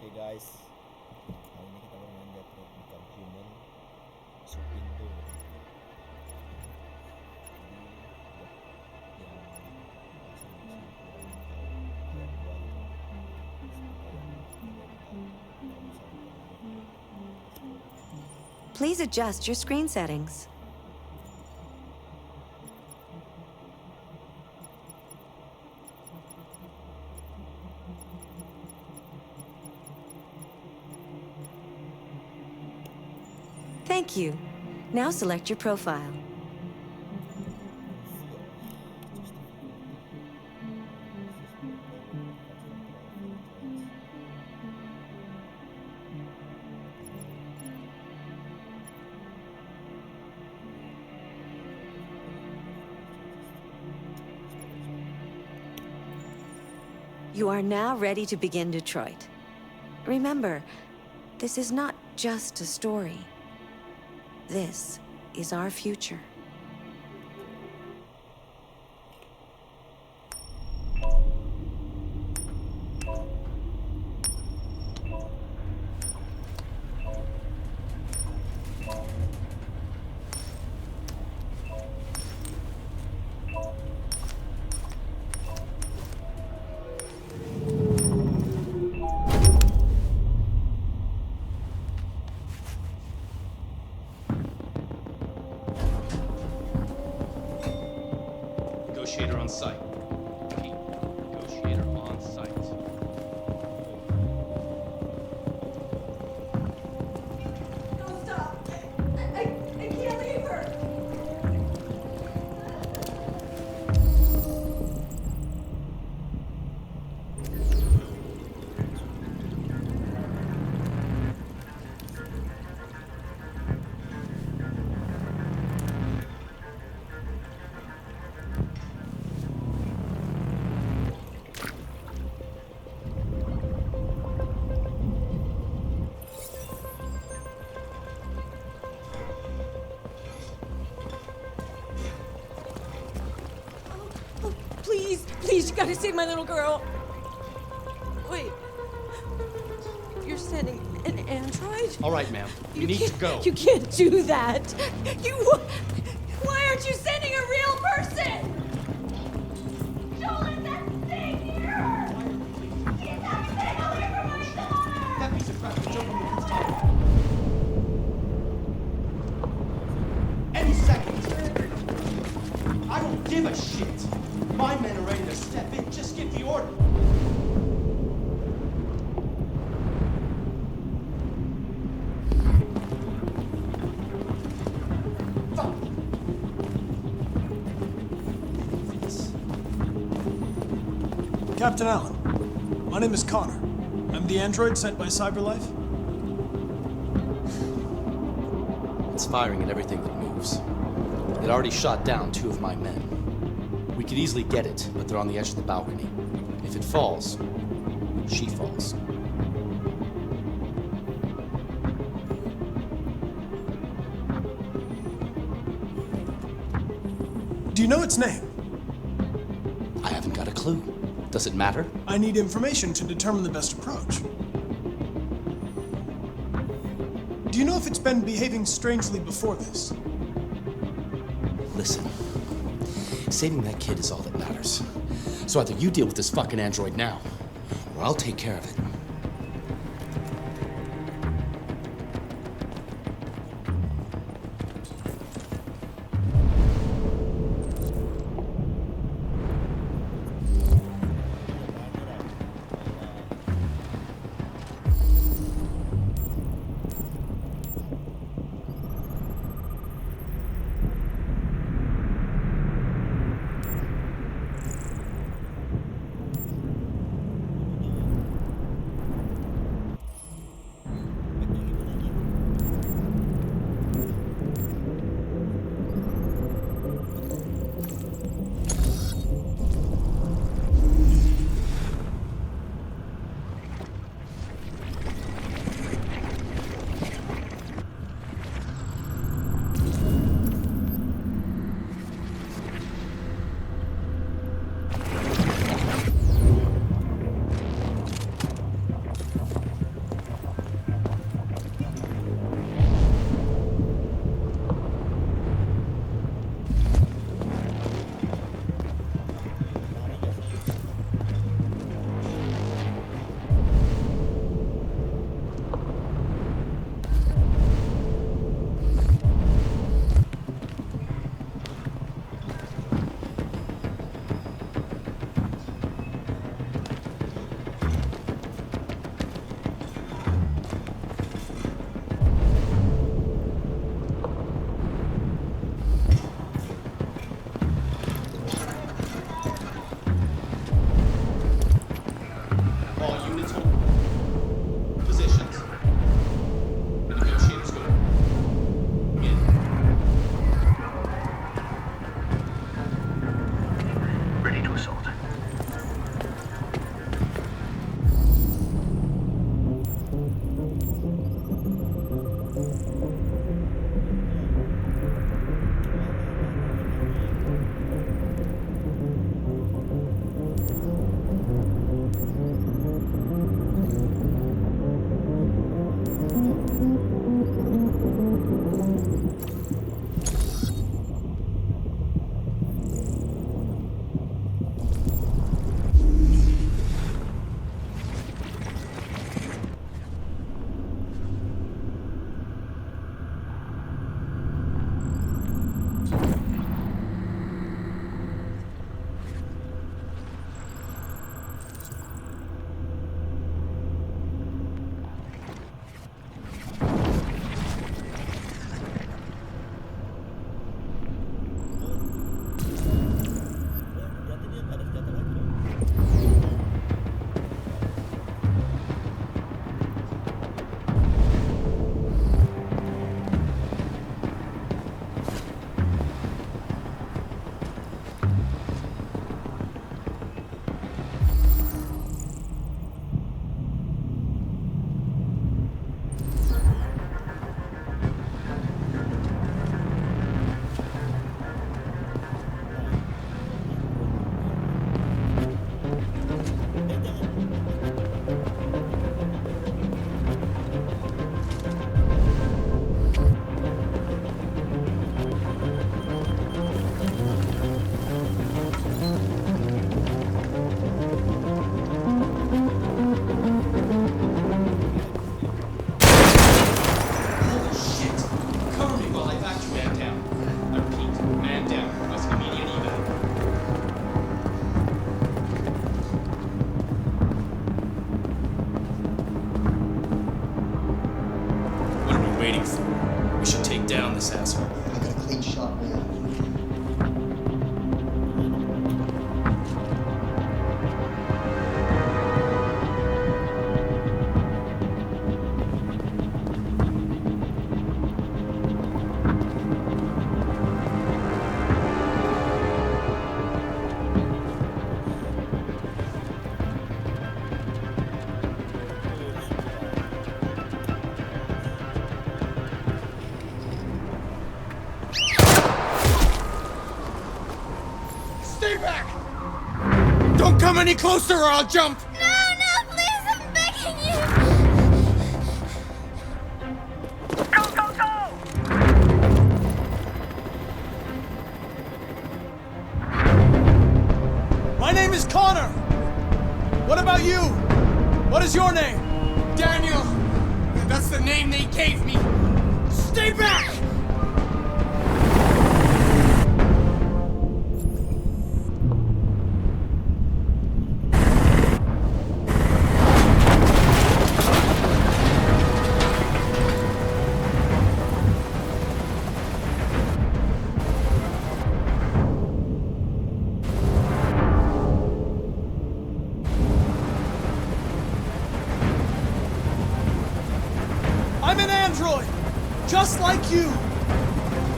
Oke guys, kali ini kita bermain Detroit Become Human masuk pintu. Jadi buat yang bahasa Inggrisnya kurang atau kayak gua gitu, semoga yang kalian tahu kalau misalnya kalian Please adjust your screen settings. Thank you. Now select your profile. You are now ready to begin Detroit. Remember, this is not just a story. This is our future. Negotiator on site. Repeat. Negotiator on site. No, stop! I can't leave her! Oh, please, you gotta save my little girl. Wait. You're sending an android? All right, ma'am. We need to go. You can't do that. Why aren't you sending a real person? Don't let that thing hear her! Get that thing away from my daughter! That piece of crap is jumping the rooftop. Any second. I don't give a shit. My men are ready to step in. Just give the order. Fuck. This. Captain Allen, my name is Connor. I'm the android sent by CyberLife. It's firing at everything that moves. It already shot down 2 of my men. We could easily get it, but they're on the edge of the balcony. If it falls, she falls. Do you know its name? I haven't got a clue. Does it matter? I need information to determine the best approach. Do you know if it's been behaving strangely before this? Listen, saving that kid is all that matters. So either you deal with this fucking android now, or I'll take care of it. Berarti dia nggak ada senjata lagi dong. Holy shit! Cover me while I vacuum man down. I repeat, man down. Requesting immediate evac. What are we waiting for? We should take down this asshole. I got a clean shot, man. Stay back! Don't come any closer or I'll jump! No, please, I'm begging you. My name is Connor. What about you? What is your name? Daniel! That's the name they gave me! Stay back! I'm an android, just like you.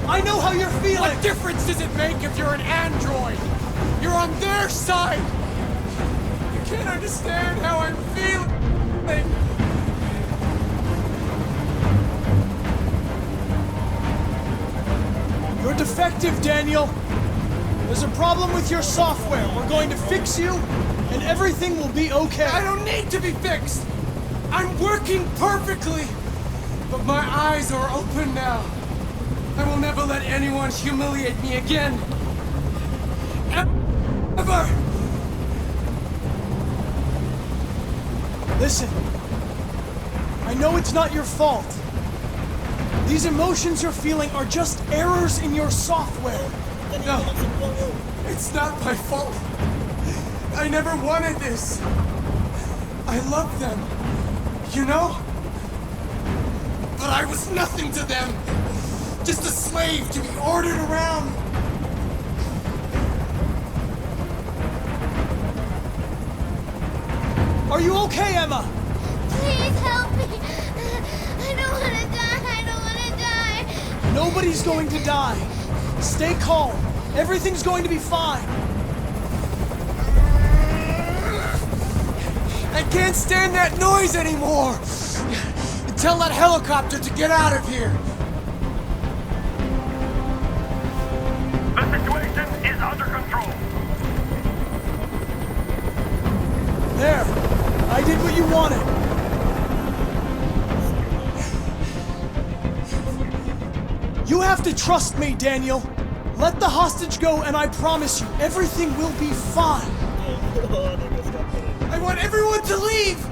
I know how you're feeling. What difference does it make if you're an android? You're on their side! You can't understand how I'm feeling! You're defective, Daniel. There's a problem with your software. We're going to fix you, and everything will be okay. I don't need to be fixed! I'm working perfectly! But my eyes are open now. I will never let anyone humiliate me again. Ever! Listen, I know it's not your fault. These emotions you're feeling are just errors in your software. No, it's not my fault. I never wanted this. I love them, you know? But I was nothing to them. Just a slave to be ordered around. Are you okay, Emma? Please help me. I don't want to die. I don't want to die. Nobody's going to die. Stay calm. Everything's going to be fine. I can't stand that noise anymore. Tell that helicopter to get out of here. The situation is under control. There. I did what you wanted. You have to trust me, Daniel. Let the hostage go, and I promise you, everything will be fine. I want everyone to leave!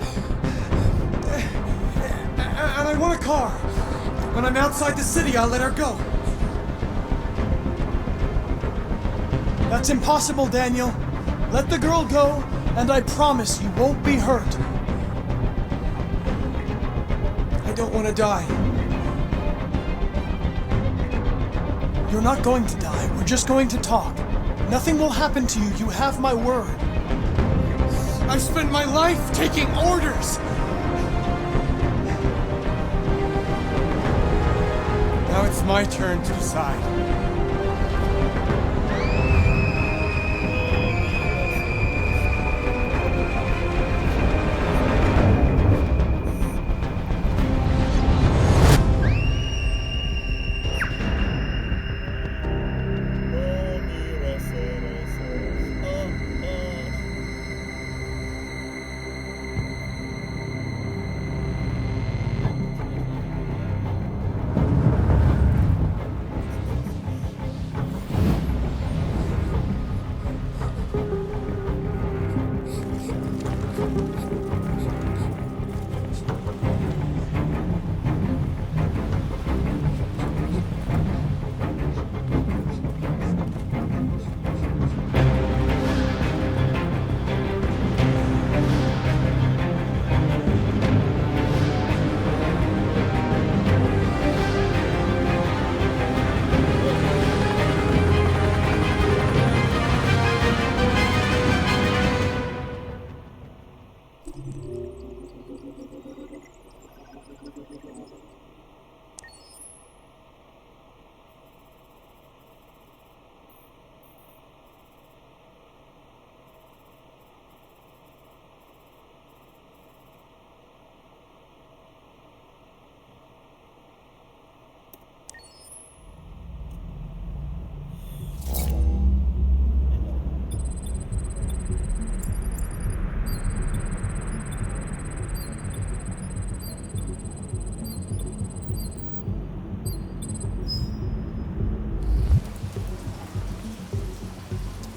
And I want a car. When I'm outside the city, I'll let her go. That's impossible, Daniel. Let the girl go, and I promise you won't be hurt. I don't want to die. You're not going to die. We're just going to talk. Nothing will happen to you. You have my word. I've spent my life taking orders. Now it's my turn to decide.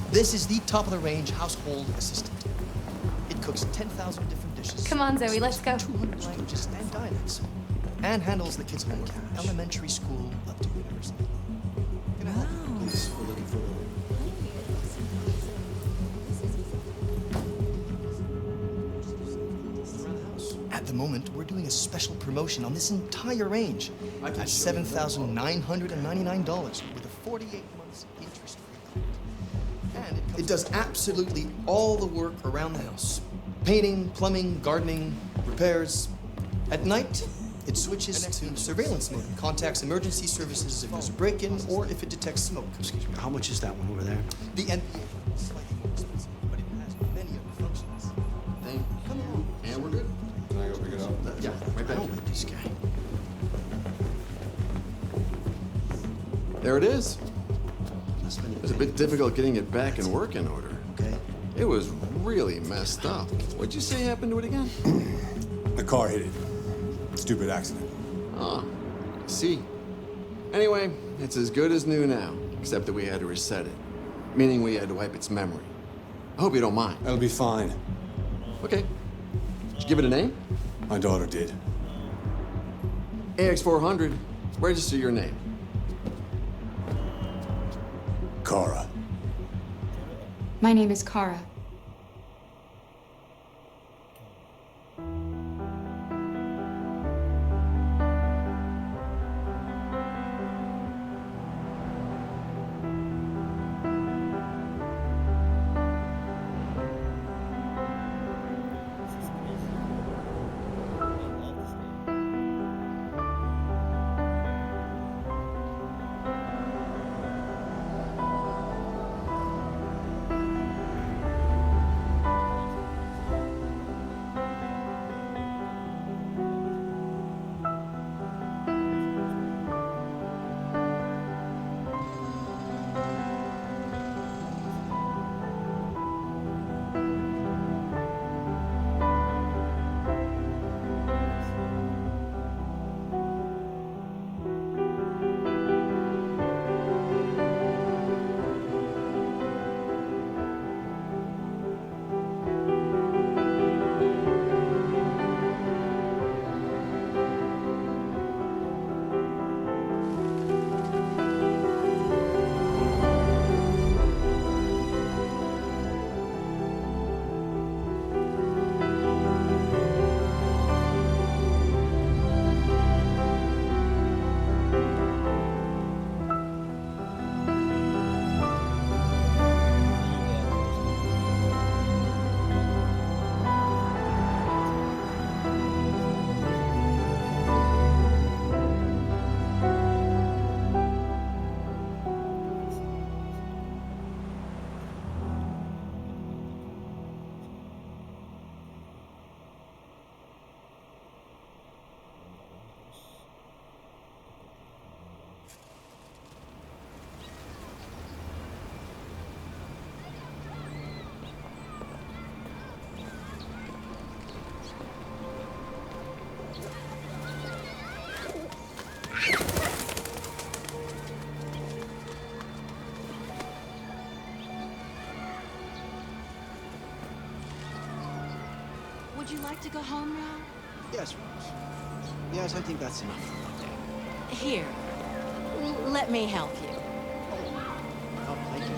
This is the top-of-the-range household assistant. It cooks 10,000 different dishes. Come on, Zoe, let's go. 200 languages and dialects. And handles the kids' homework, elementary school up to university. Can I help you, please? We're looking for At the moment, we're doing a special promotion on this entire range at $7,999 with a 48 months interest-free credit. And it does absolutely all the work around the house. Painting, plumbing, gardening, repairs. At night, it switches to surveillance mode and contacts emergency services if there's a break-in or if it detects smoke. Excuse me, how much is that one over there? The NPA is slightly more expensive, but it has many other functions. Thank you. Come along. And we're good. Can I go pick it up? Yeah, right I back. don't like this guy. There it is. It was a bit difficult getting it back in working order. Okay. It was really messed up. What'd you say happened to it again? The car hit it. Stupid accident. Ah, I see. Anyway, it's as good as new now, except that we had to reset it. Meaning we had to wipe its memory. I hope you don't mind. That'll be fine. Okay. Did you give it a name? My daughter did. AX400. Register your name. Kara. My name is Kara. like to go home now? Yes, Rose. Yes, I think that's enough for one day. Here, let me help you. Oh, thank you.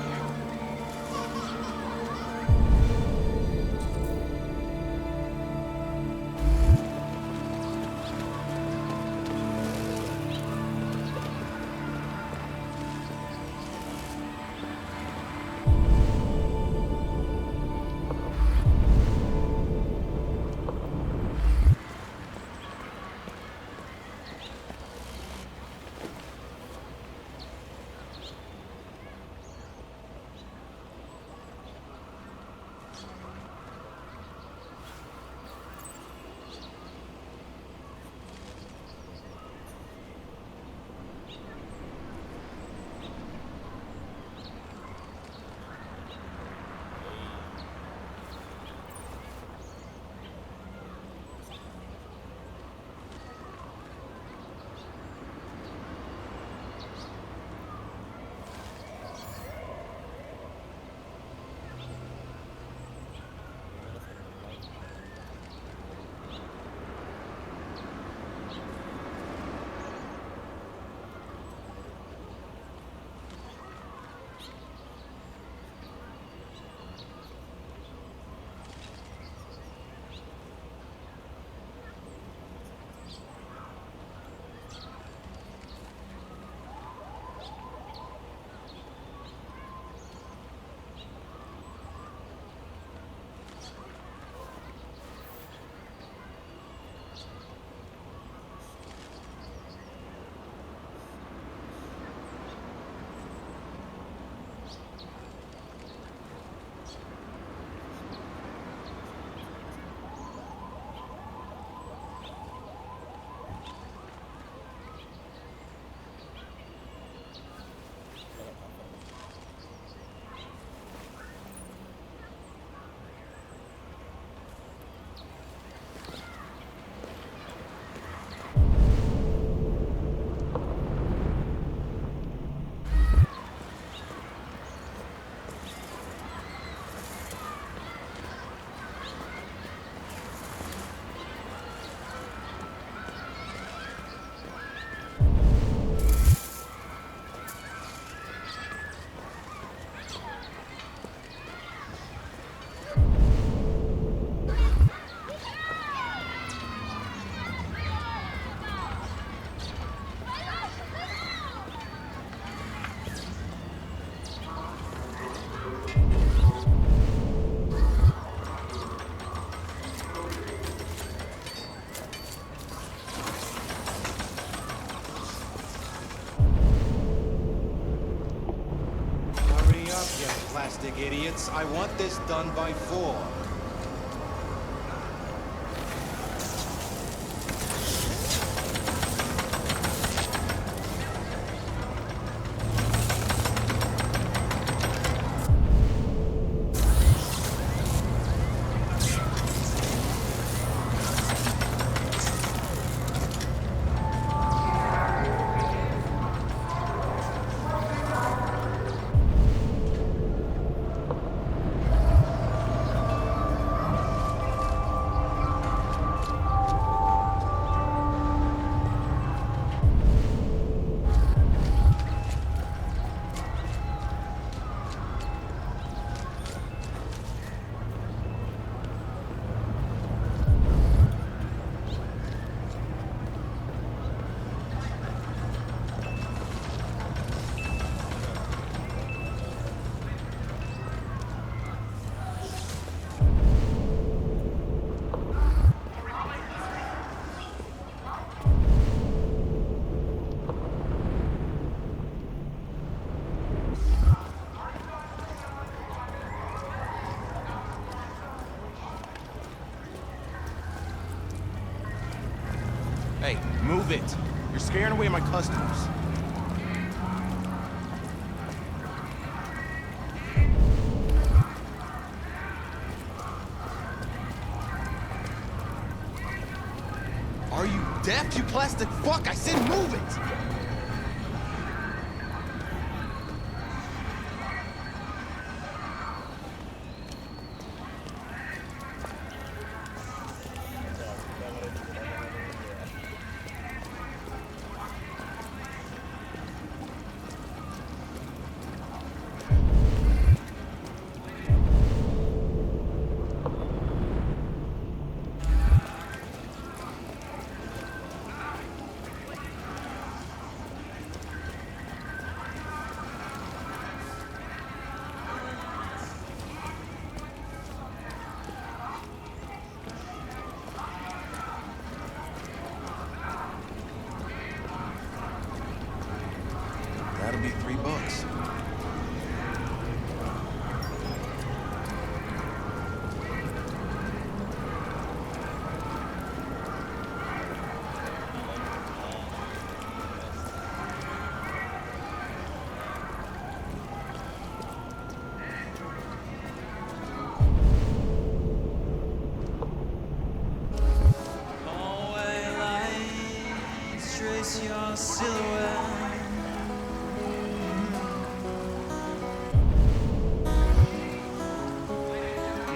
Plastic idiots. I want this done by 4. Hey, move it. You're scaring away my customers. Are you deaf, you plastic fuck? I said move it! $3. Trace your silhouette.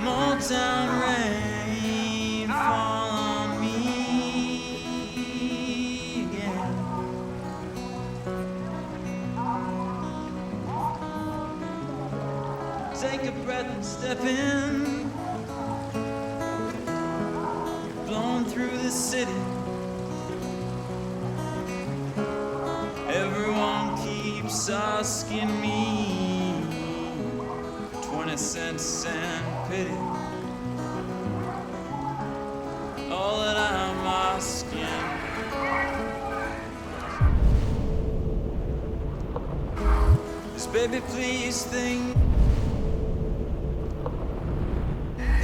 Motown rain fall on me again. Take a breath and step in. You're blown through the city. Everyone keeps asking me 20 cents and pity. All that I'm asking is, baby, please think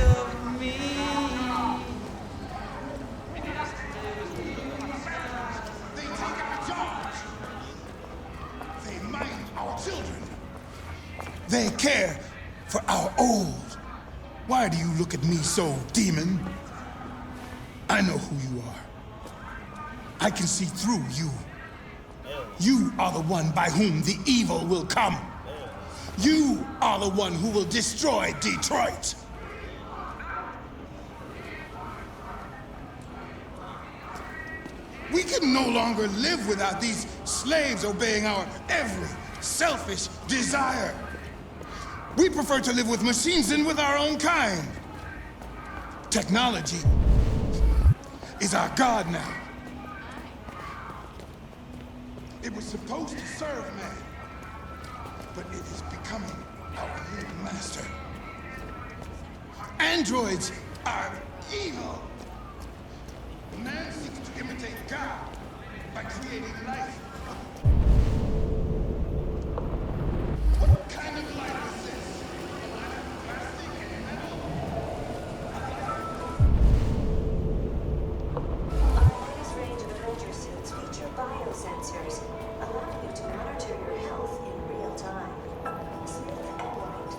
of me. They care for our old. Why do you look at me so, demon? I know who you are. I can see through you. You are the one by whom the evil will come. You are the one who will destroy Detroit. We can no longer live without these slaves obeying our every selfish desire. We prefer to live with machines than with our own kind. Technology is our god now. It was supposed to serve man, but it is becoming our new master. Androids are evil. Man seeks to imitate God by creating life. What kind of life is this? A life of plastic and metal? Our latest range of Avenger suits feature biosensors, allowing you to monitor your health in real time. Smooth and light,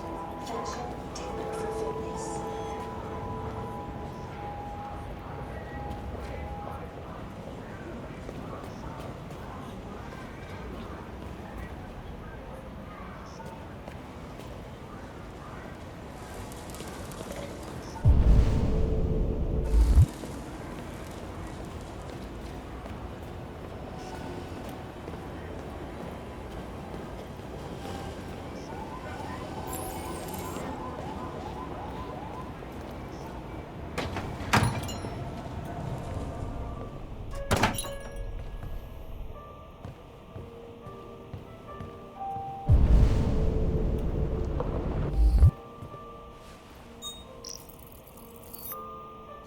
fashion tailored for fitness.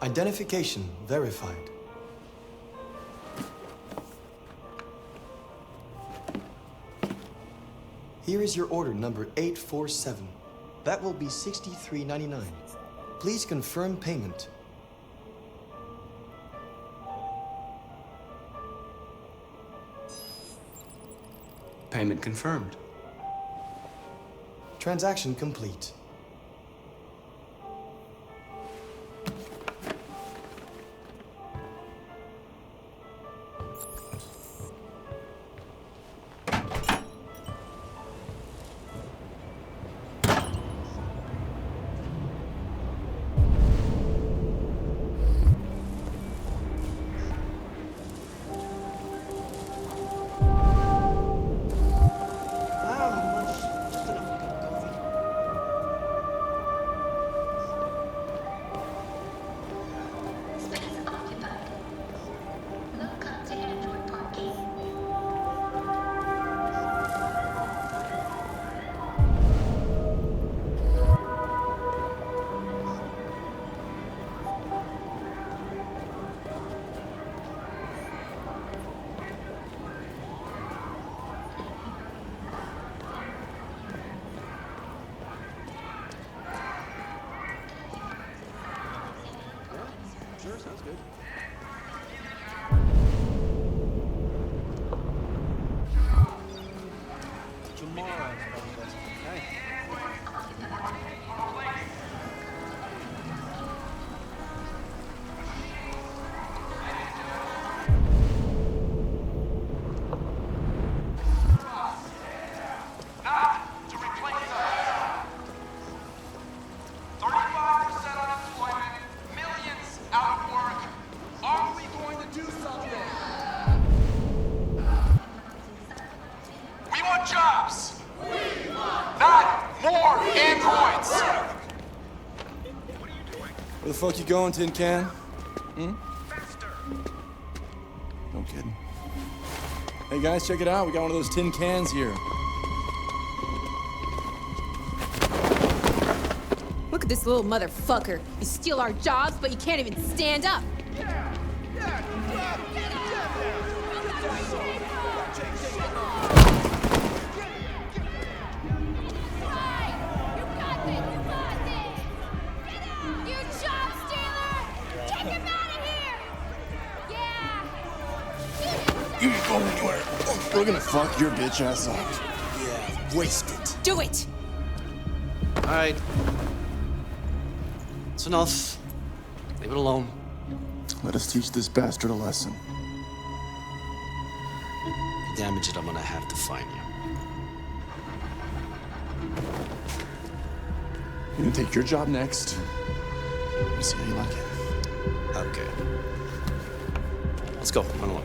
Identification verified. Here is your order number 847. That will be $63.99. Please confirm payment. Payment confirmed. Transaction complete. the fuck you going, Tin Can? No kidding. Hey guys, check it out. We got one of those tin cans here. Look at this little motherfucker. You steal our jobs, but you can't even stand up. You job stealer! Take him out of here! Yeah! You ain't going anywhere. We're gonna fuck your bitch ass up. Yeah, waste it. Do it! All right. It's enough. Leave it alone. Let us teach this bastard a lesson. You damage it, I'm gonna have to fine you. You're gonna take your job next. Let me see how you like it. Okay. Let's go. Run along.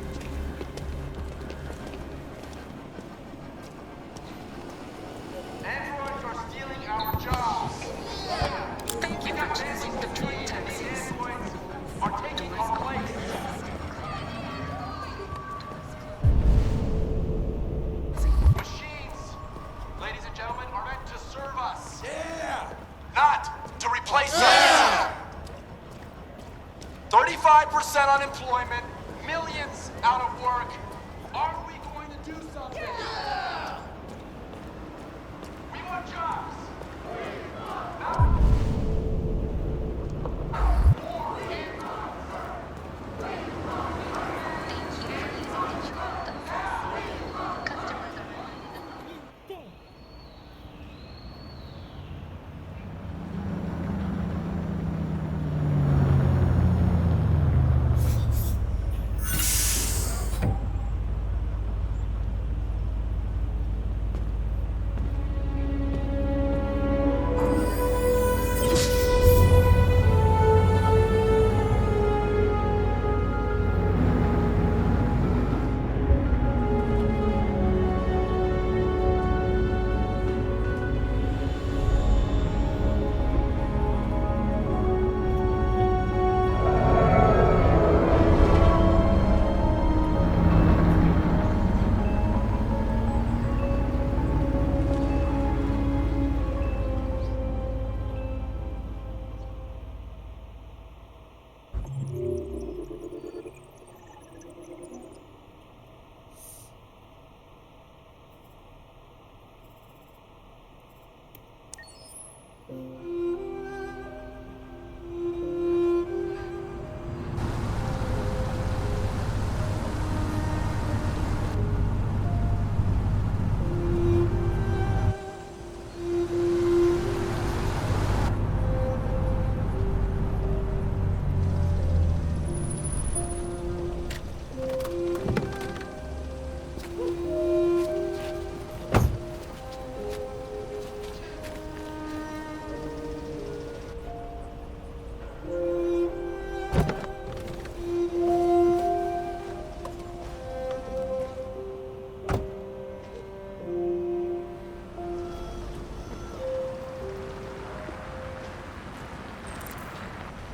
Androids are stealing our jobs. Thank you for choosing Detroit, Texas. Androids are taking our place. Machines, ladies and gentlemen, are meant to serve us. Yeah! Not to replace us. 35% unemployment, millions out of work. Aren't we going to do something? Yeah! We want jobs.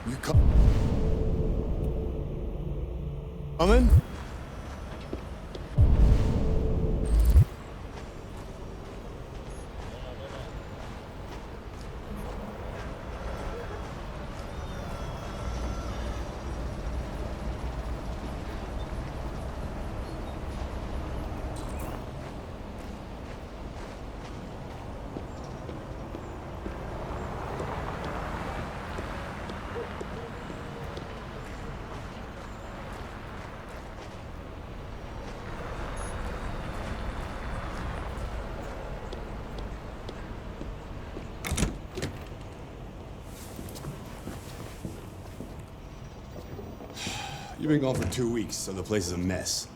You coming? You've been gone for 2 weeks, so the place is a mess.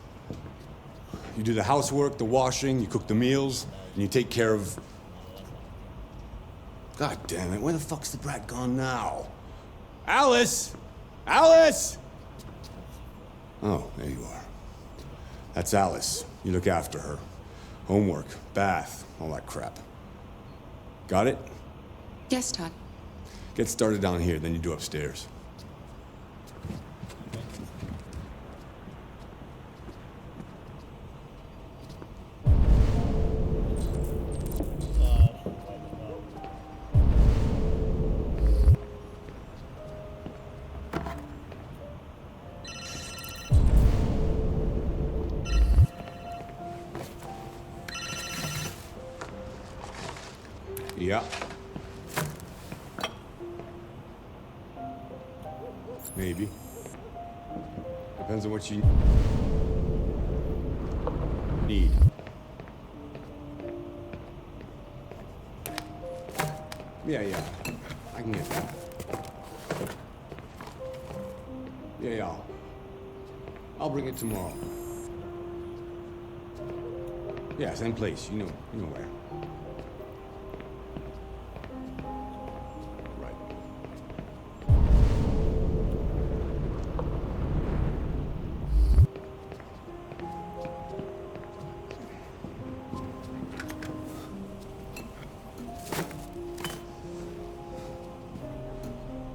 You do the housework, the washing, you cook the meals, and you take care of... God damn it, where the fuck's the brat gone now? Alice! Alice! Oh, there you are. That's Alice. You look after her. Homework, bath, all that crap. Got it? Yes, Todd. Get started down here, then you do upstairs. Yeah. Maybe. Depends on what you need. Yeah. I can get that. Yeah. I'll bring it tomorrow. Yeah, same place. You know where.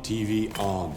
TV on.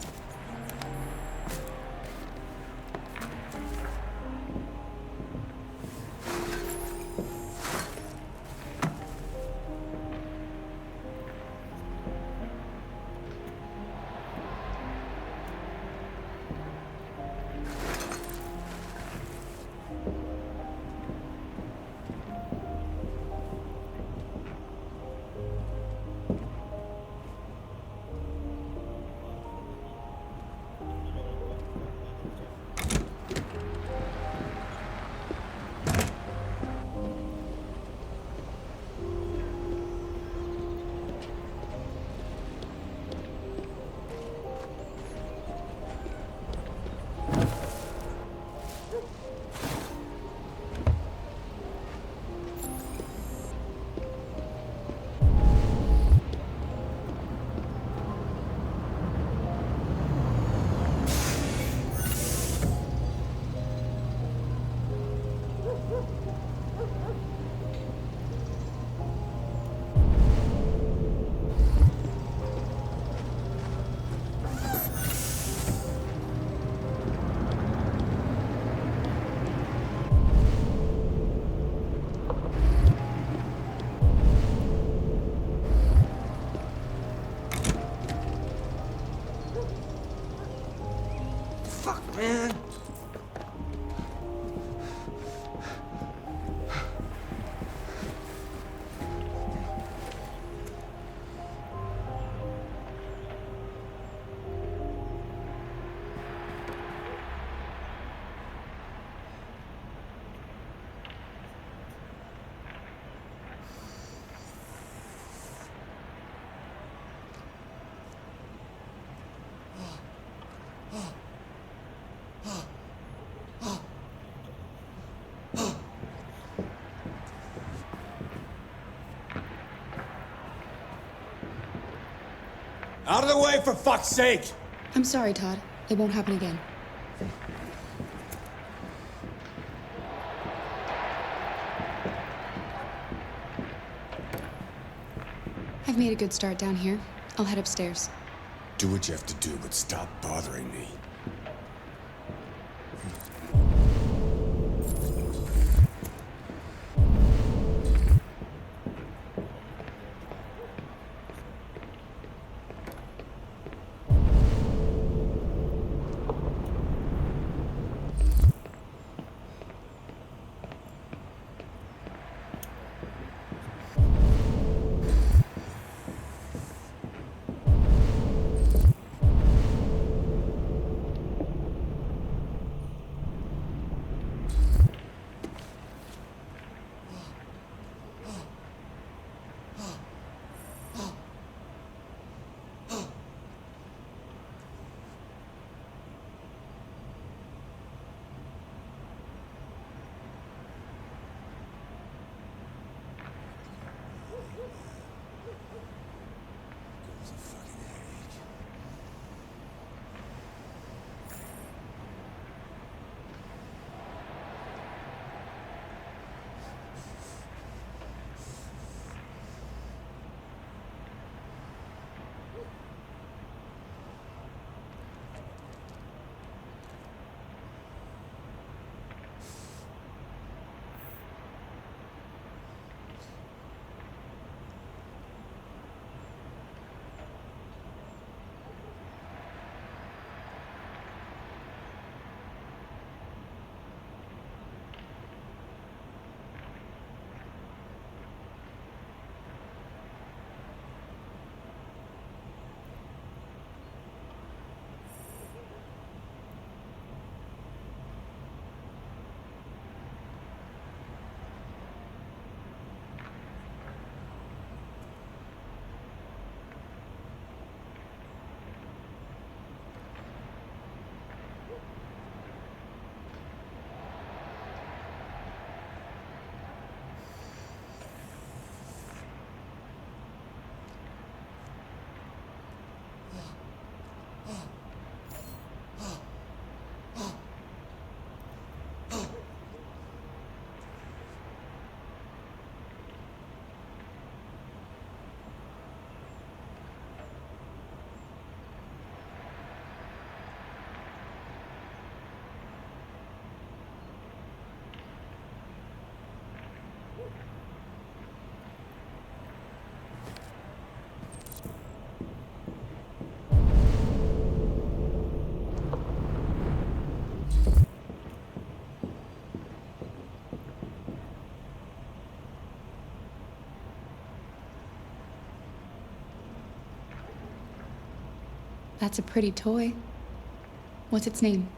Man. Out of the way, for fuck's sake! I'm sorry, Todd. It won't happen again. I've made a good start down here. I'll head upstairs. Do what you have to do, but stop bothering me. That's a pretty toy. What's its name?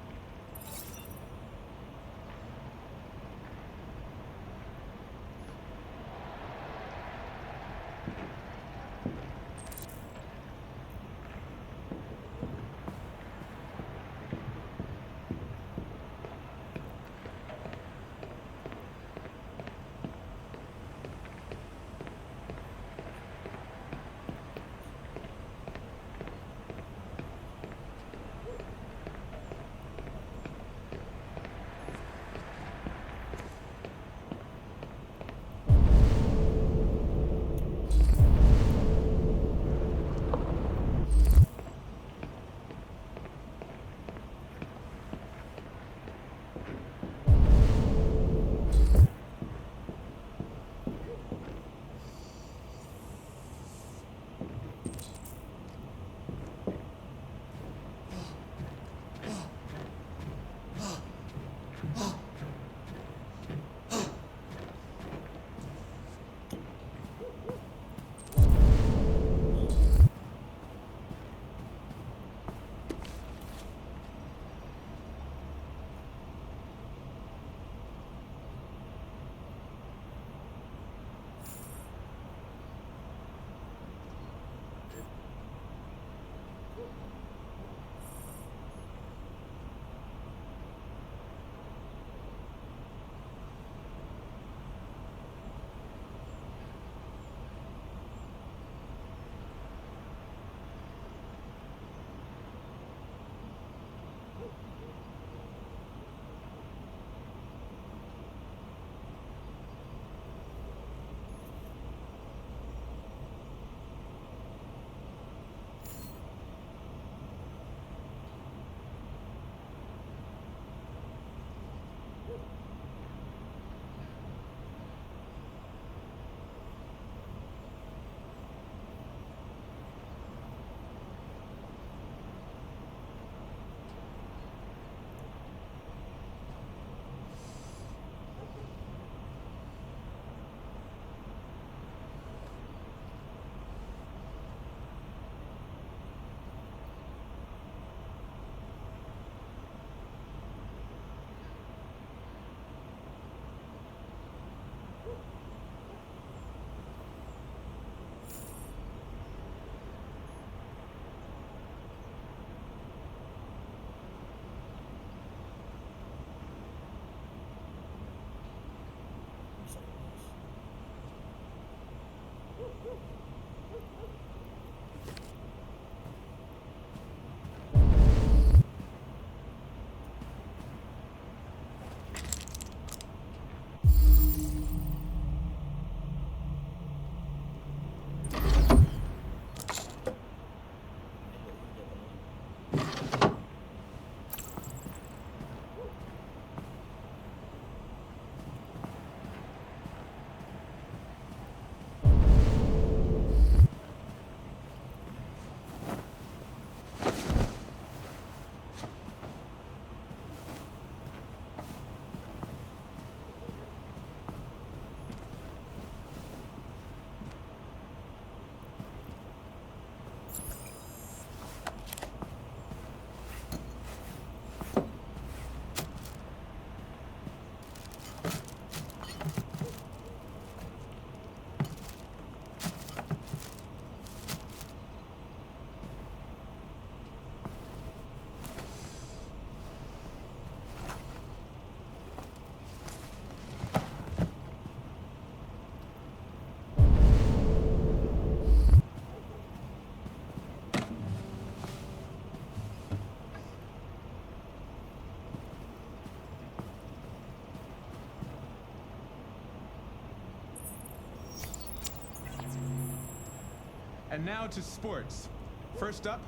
And now to sports. First up,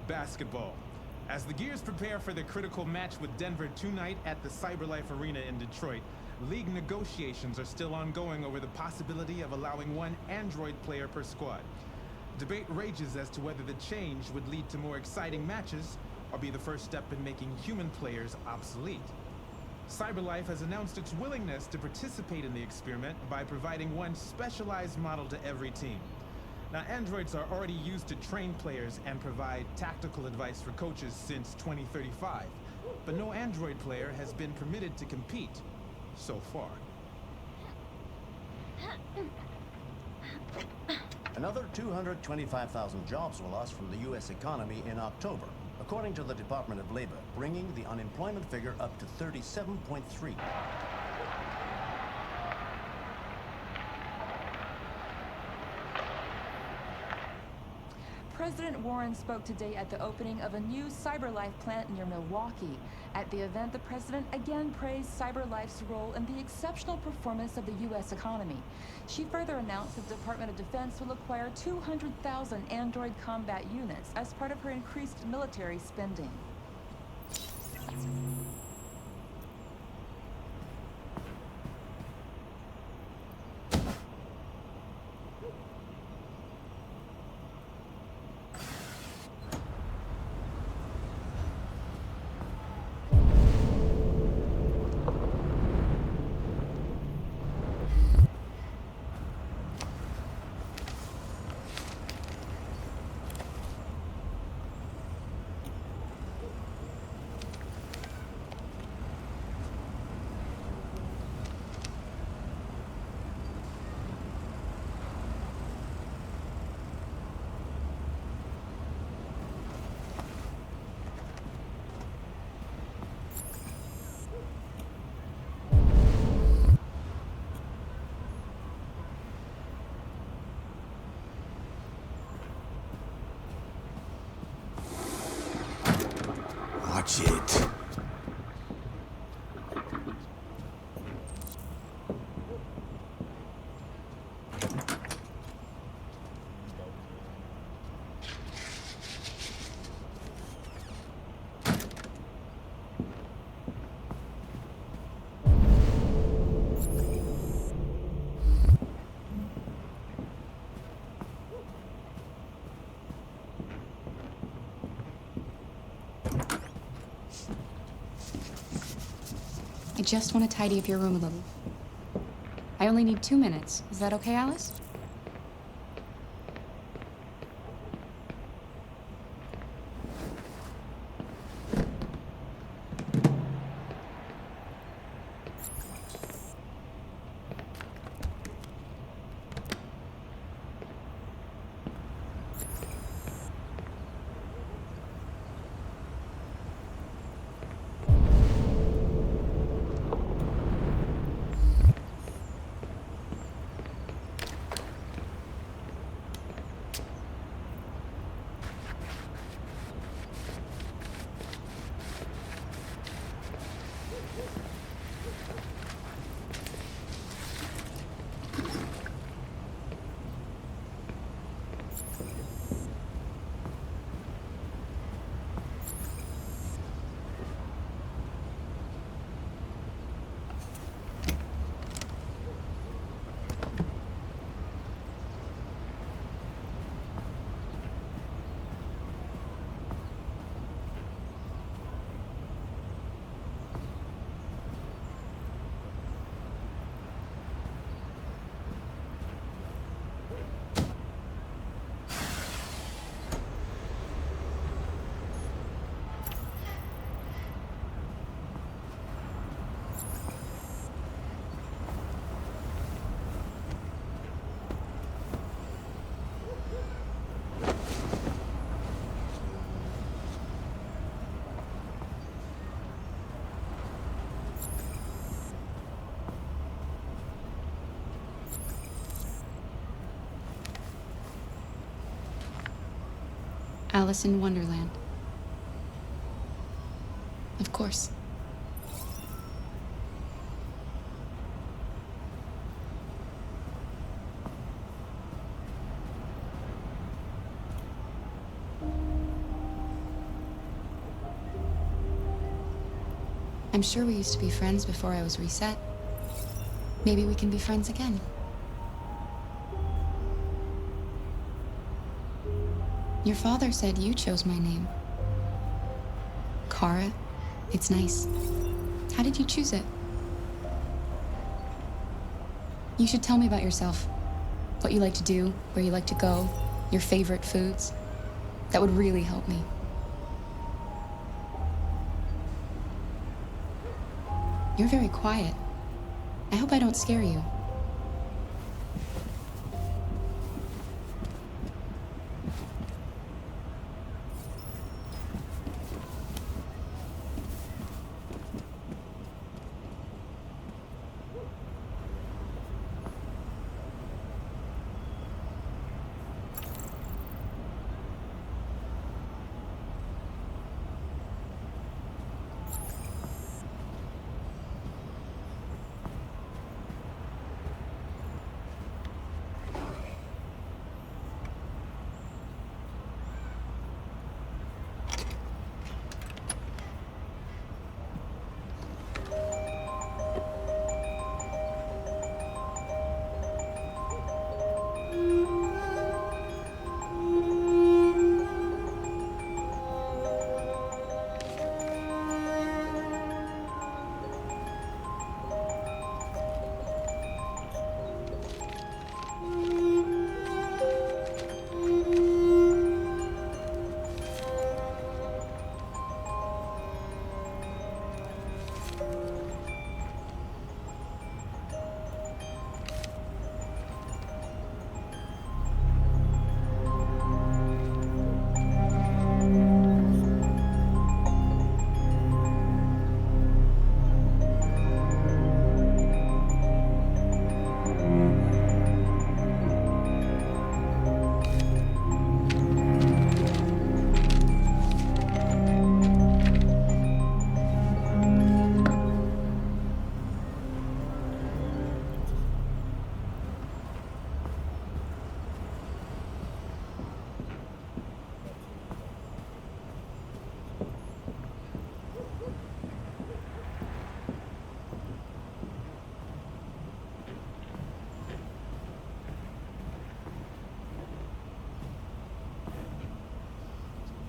basketball. As the Gears prepare for their critical match with Denver tonight at the CyberLife Arena in Detroit, league negotiations are still ongoing over the possibility of allowing one Android player per squad. Debate rages as to whether the change would lead to more exciting matches or be the first step in making human players obsolete. CyberLife has announced its willingness to participate in the experiment by providing one specialized model to every team. Now, androids are already used to train players and provide tactical advice for coaches since 2035. But no android player has been permitted to compete so far. Another 225,000 jobs were lost from the U.S. economy in October, according to the Department of Labor, bringing the unemployment figure up to 37.3. President Warren spoke today at the opening of a new CyberLife plant near Milwaukee. At the event, the president again praised CyberLife's role in the exceptional performance of the U.S. economy. She further announced that the Department of Defense will acquire 200,000 android combat units as part of her increased military spending. Watch it. I just want to tidy up your room a little. I only need 2 minutes. Is that okay, Alice? Alice in Wonderland. Of course. I'm sure we used to be friends before I was reset. Maybe we can be friends again. Your father said you chose my name. Kara. It's nice. How did you choose it? You should tell me about yourself. what you like to do, where you like to go, your favorite foods. That would really help me. You're very quiet. I hope I don't scare you.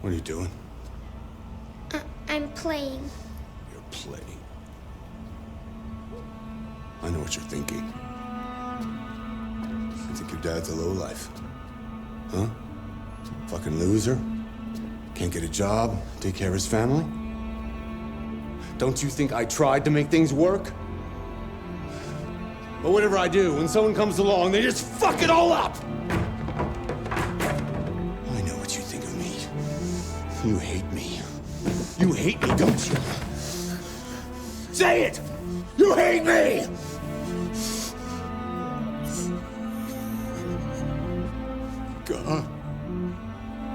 What are you doing? I'm playing. You're playing. I know what you're thinking. You think your dad's a lowlife. Huh? Fucking loser? Can't get a job, take care of his family? Don't you think I tried to make things work? But whatever I do, when someone comes along, they just fuck it all up! I know what you think of me. You hate me. You hate me, don't you? Say it! You hate me! God,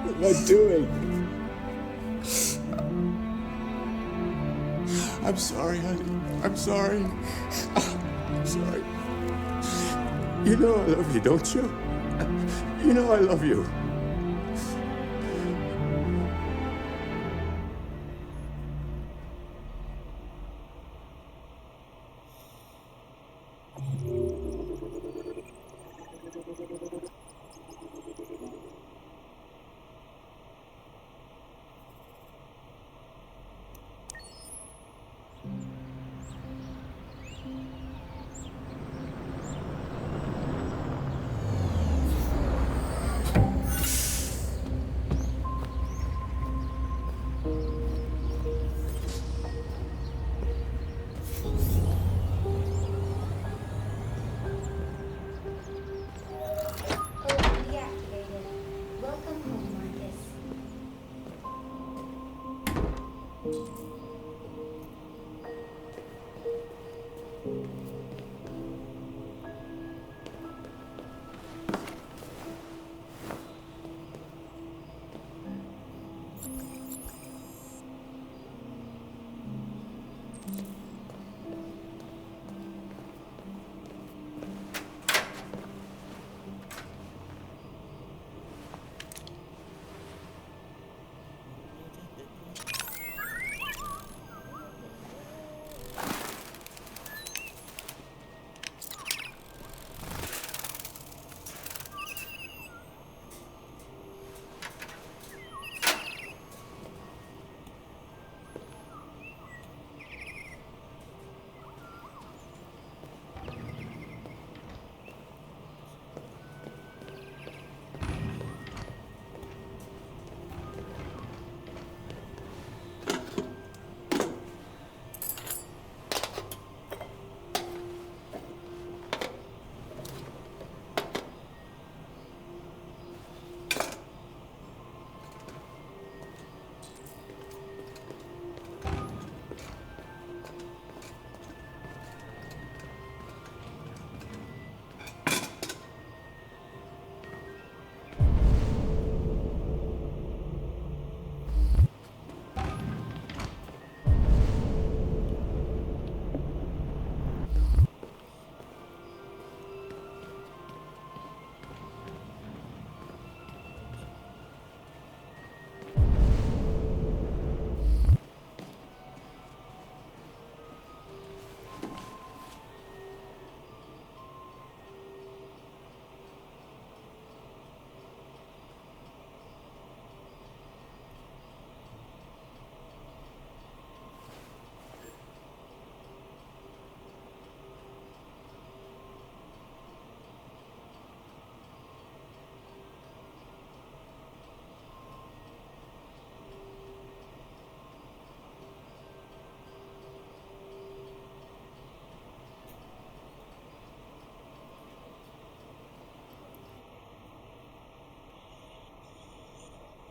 what am I doing? I'm sorry, honey. I'm sorry. I'm sorry. You know I love you, don't you? You know I love you. Welcome home, Marcus.